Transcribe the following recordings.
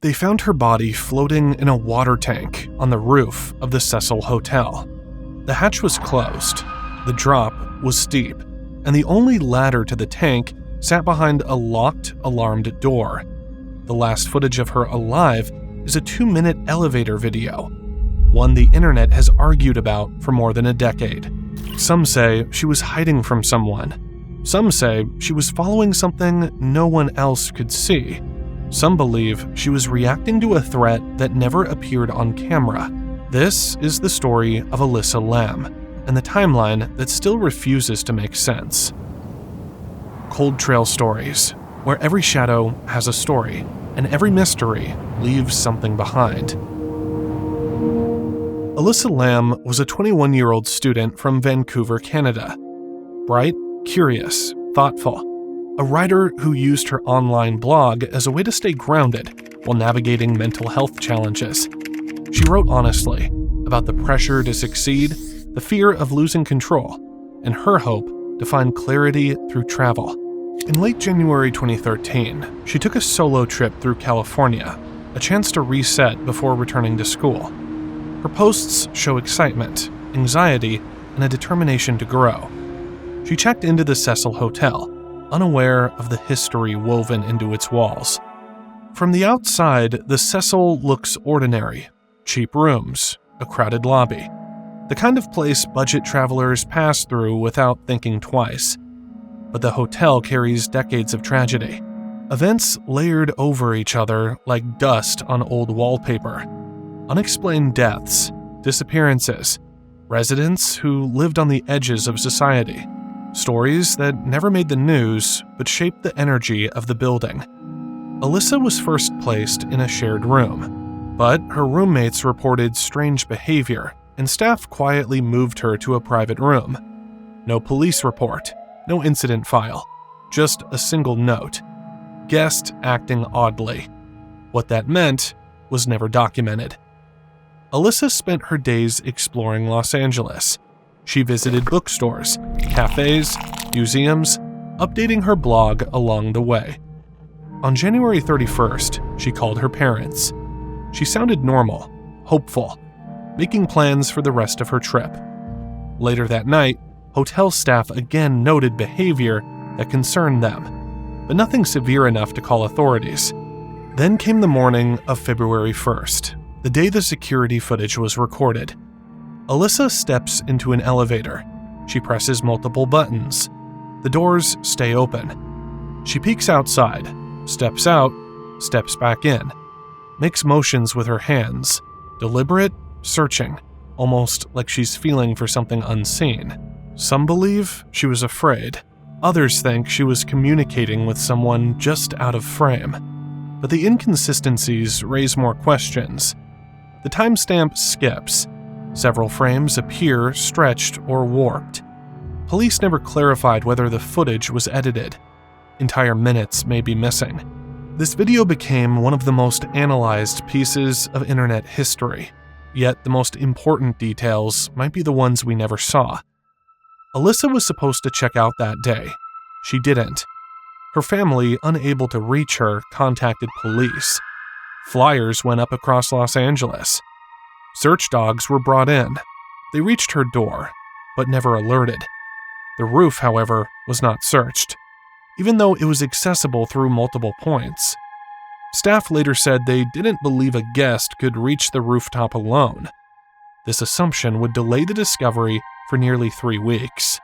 they found her body floating in a water tank on the roof of the Cecil Hotel. The hatch was closed, the drop was steep, and the only ladder to the tank sat behind a locked, alarmed door. The last footage of her alive is a 2-minute elevator video, one the internet has argued about for more than a decade. Some say she was hiding from someone. Some say she was following something no one else could see. Some believe she was reacting to a threat that never appeared on camera. This is the story of Elisa Lam, and the timeline that still refuses to make sense. Cold Trail Stories, where every shadow has a story, and every mystery leaves something behind. Elisa Lam was a 21-year-old student from Vancouver, Canada. Bright, curious, thoughtful. A writer who used her online blog as a way to stay grounded while navigating mental health challenges. She wrote honestly about the pressure to succeed, the fear of losing control, and her hope to find clarity through travel. In late January 2013, she took a solo trip through California, a chance to reset before returning to school. Her posts show excitement, anxiety, and a determination to grow. She checked into the Cecil Hotel, unaware of the history woven into its walls. From the outside, the Cecil looks ordinary. Cheap rooms, a crowded lobby. The kind of place budget travelers pass through without thinking twice. But the hotel carries decades of tragedy. Events layered over each other like dust on old wallpaper. Unexplained deaths, disappearances, residents who lived on the edges of society. Stories that never made the news but shaped the energy of the building. Elisa was first placed in a shared room, but her roommates reported strange behavior, and staff quietly moved her to a private room. No police report, no incident file, just a single note. Guest acting oddly. What that meant was never documented. Elisa spent her days exploring Los Angeles. She visited bookstores, cafes, museums, updating her blog along the way. On January 31st, she called her parents. She sounded normal, hopeful, making plans for the rest of her trip. Later that night, hotel staff again noted behavior that concerned them, but nothing severe enough to call authorities. Then came the morning of February 1st, the day the security footage was recorded. Elisa steps into an elevator. She presses multiple buttons. The doors stay open. She peeks outside, steps out, steps back in, makes motions with her hands, deliberate, searching, almost like she's feeling for something unseen. Some believe she was afraid. Others think she was communicating with someone just out of frame. But the inconsistencies raise more questions. The timestamp skips. Several frames appear stretched or warped. Police never clarified whether the footage was edited. Entire minutes may be missing. This video became one of the most analyzed pieces of internet history, yet the most important details might be the ones we never saw. Elisa was supposed to check out that day. She didn't. Her family, unable to reach her, contacted police. Flyers went up across Los Angeles. Search dogs were brought in. They reached her door, but never alerted. The roof, however, was not searched, even though it was accessible through multiple points. Staff later said they didn't believe a guest could reach the rooftop alone. This assumption would delay the discovery for nearly 3 weeks.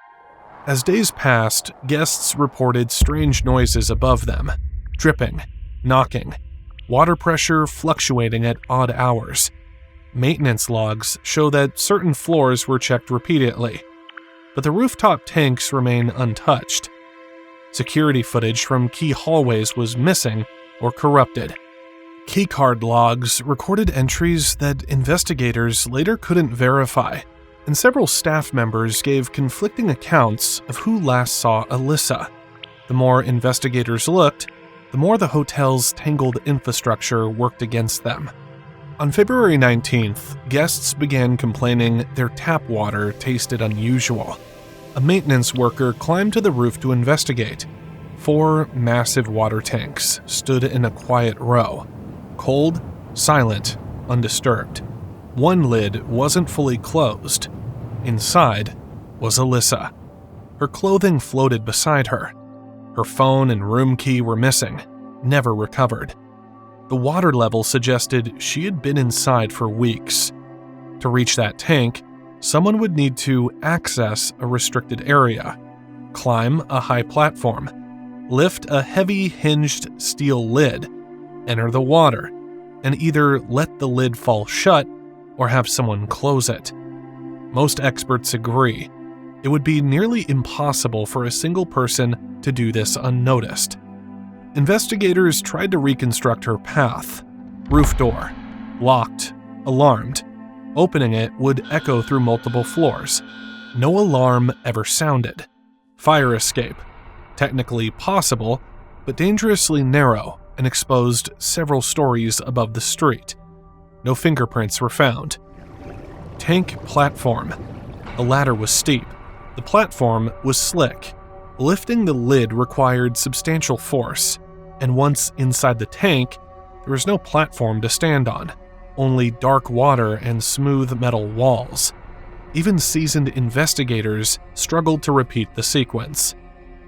As days passed, guests reported strange noises above them, dripping, knocking, water pressure fluctuating at odd hours. Maintenance logs show that certain floors were checked repeatedly, but the rooftop tanks remain untouched. Security footage from key hallways was missing or corrupted. Keycard logs recorded entries that investigators later couldn't verify, and several staff members gave conflicting accounts of who last saw Elisa. The more investigators looked, the more the hotel's tangled infrastructure worked against them. On February 19th, guests began complaining their tap water tasted unusual. A maintenance worker climbed to the roof to investigate. 4 massive water tanks stood in a quiet row, cold, silent, undisturbed. One lid wasn't fully closed. Inside was Elisa. Her clothing floated beside her. Her phone and room key were missing, never recovered. The water level suggested she had been inside for weeks. To reach that tank, someone would need to access a restricted area, climb a high platform, lift a heavy hinged steel lid, enter the water, and either let the lid fall shut or have someone close it. Most experts agree. It would be nearly impossible for a single person to do this unnoticed. Investigators tried to reconstruct her path. Roof door, locked, alarmed. Opening it would echo through multiple floors. No alarm ever sounded. Fire escape, technically possible, but dangerously narrow and exposed several stories above the street. No fingerprints were found. Tank platform. The ladder was steep. The platform was slick. Lifting the lid required substantial force, and once inside the tank, there was no platform to stand on, only dark water and smooth metal walls. Even seasoned investigators struggled to repeat the sequence.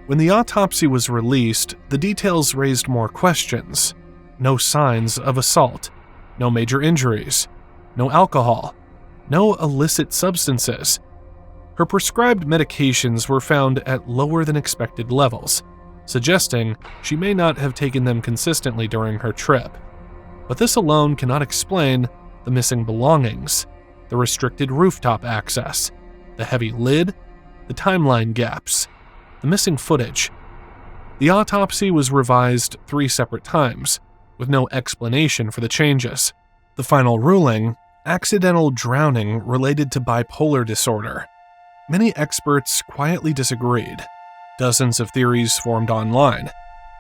When the autopsy was released, the details raised more questions. No signs of assault, no major injuries, no alcohol, no illicit substances. Her prescribed medications were found at lower than expected levels, suggesting she may not have taken them consistently during her trip. But this alone cannot explain the missing belongings, the restricted rooftop access, the heavy lid, the timeline gaps, the missing footage. The autopsy was revised 3 separate times, with no explanation for the changes. The final ruling, accidental drowning related to bipolar disorder. Many experts quietly disagreed. Dozens of theories formed online,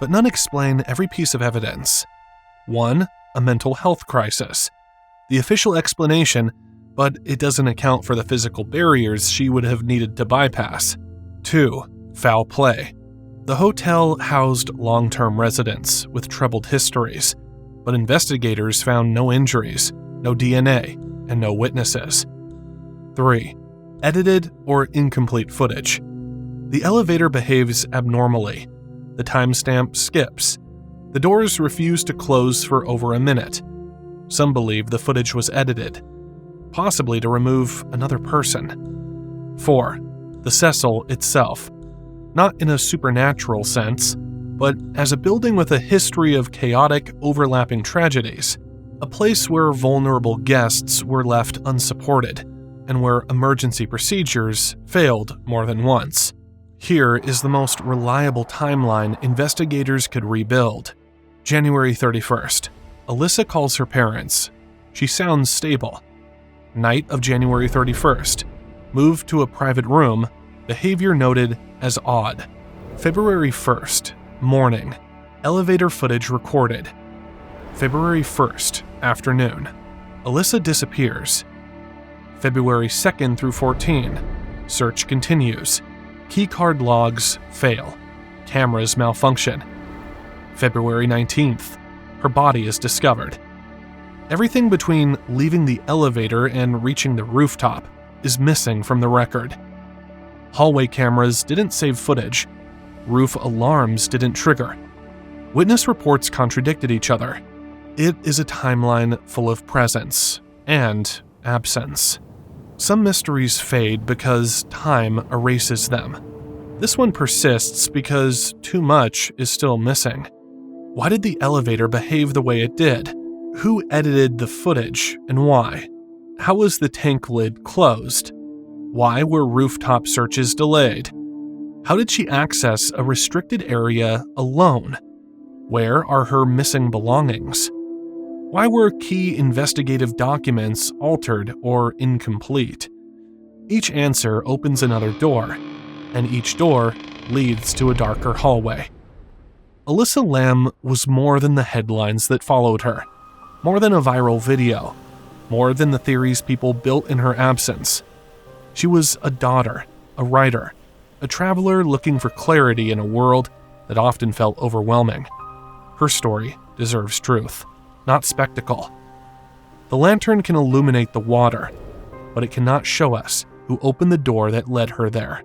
but none explain every piece of evidence. 1. A mental health crisis. The official explanation, but it doesn't account for the physical barriers she would have needed to bypass. 2. Foul play. The hotel housed long-term residents with troubled histories, but investigators found no injuries, no DNA, and no witnesses. 3. Edited or incomplete footage. The elevator behaves abnormally. The timestamp skips. The doors refuse to close for over a minute. Some believe the footage was edited, possibly to remove another person. 4. The Cecil itself. Not in a supernatural sense, but as a building with a history of chaotic, overlapping tragedies. A place where vulnerable guests were left unsupported, and where emergency procedures failed more than once. Here is the most reliable timeline investigators could rebuild. January 31st. Elisa calls her parents. She sounds stable. Night of January 31st. Moved to a private room. Behavior noted as odd. February 1st. Morning. Elevator footage recorded. February 1st. Afternoon. Elisa disappears. February 2nd through 14. Search continues. Keycard logs fail. Cameras malfunction. February 19th. Her body is discovered. Everything between leaving the elevator and reaching the rooftop is missing from the record. Hallway cameras didn't save footage. Roof alarms didn't trigger. Witness reports contradicted each other. It is a timeline full of presence and absence. Some mysteries fade because time erases them. This one persists because too much is still missing. Why did the elevator behave the way it did? Who edited the footage and why? How was the tank lid closed? Why were rooftop searches delayed? How did she access a restricted area alone? Where are her missing belongings? Why were key investigative documents altered or incomplete? Each answer opens another door, and each door leads to a darker hallway. Elisa Lam was more than the headlines that followed her, more than a viral video, more than the theories people built in her absence. She was a daughter, a writer, a traveler looking for clarity in a world that often felt overwhelming. Her story deserves truth. not spectacle. The lantern can illuminate the water, but it cannot show us who opened the door that led her there.